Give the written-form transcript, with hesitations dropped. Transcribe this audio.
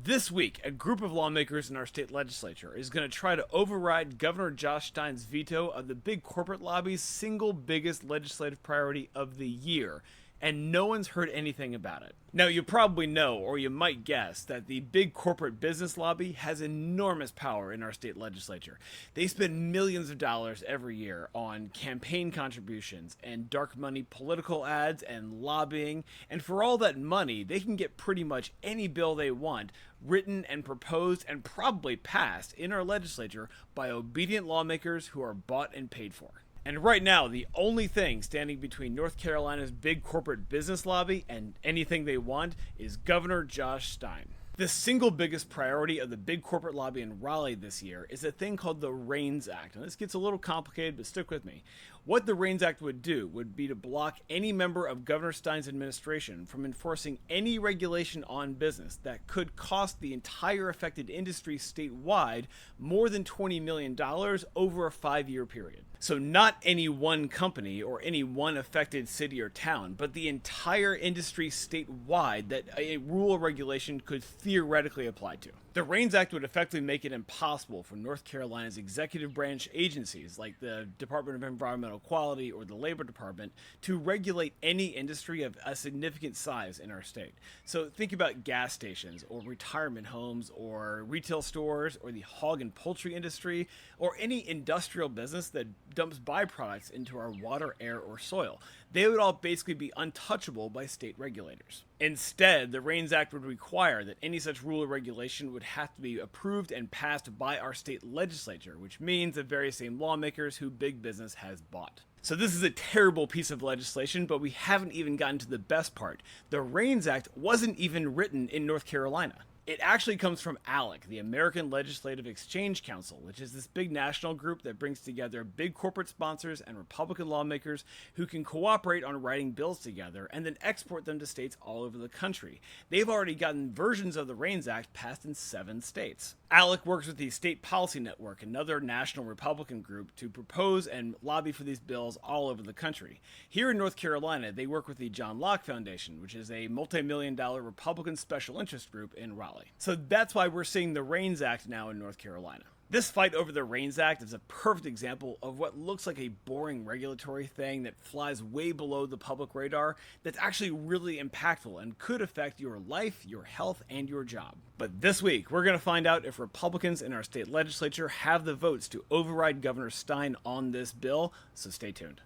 This week, a group of lawmakers in our state legislature is going to try to override Governor Josh Stein's veto of the big corporate lobby's single biggest legislative priority of the year, and no one's heard anything about it. Now, you probably know, or you might guess, that the big corporate business lobby has enormous power in our state legislature. They spend millions of dollars every year on campaign contributions and dark money political ads and lobbying, and for all that money, they can get pretty much any bill they want written and proposed and probably passed in our legislature by obedient lawmakers who are bought and paid for. And right now, the only thing standing between North Carolina's big corporate business lobby and anything they want is Governor Josh Stein. The single biggest priority of the big corporate lobby in Raleigh this year is a thing called the REINS Act. And this gets a little complicated, but stick with me. What the REINS Act would do would be to block any member of Governor Stein's administration from enforcing any regulation on business that could cost the entire affected industry statewide more than $20 million over a 5-year period. So not any one company or any one affected city or town, but the entire industry statewide that a rule or regulation could theoretically apply to. The REINS Act would effectively make it impossible for North Carolina's executive branch agencies like the Department of Environmental Quality or the Labor Department to regulate any industry of a significant size in our state. So think about gas stations or retirement homes or retail stores or the hog and poultry industry or any industrial business that dumps byproducts into our water, air, or soil. They would all basically be untouchable by state regulators. Instead, the REINS Act would require that any such rule or regulation would have to be approved and passed by our state legislature, which means the very same lawmakers who big business has bought. So this is a terrible piece of legislation, but we haven't even gotten to the best part. The REINS Act wasn't even written in North Carolina. It actually comes from ALEC, the American Legislative Exchange Council, which is this big national group that brings together big corporate sponsors and Republican lawmakers who can cooperate on writing bills together and then export them to states all over the country. They've already gotten versions of the REINS Act passed in 7 states. ALEC works with the State Policy Network, another national Republican group, to propose and lobby for these bills all over the country. Here in North Carolina, they work with the John Locke Foundation, which is a multi-million-dollar Republican special interest group in Raleigh. So that's why we're seeing the REINS Act now in North Carolina. This fight over the REINS Act is a perfect example of what looks like a boring regulatory thing that flies way below the public radar that's actually really impactful and could affect your life, your health, and your job. But this week, we're going to find out if Republicans in our state legislature have the votes to override Governor Stein on this bill, so stay tuned.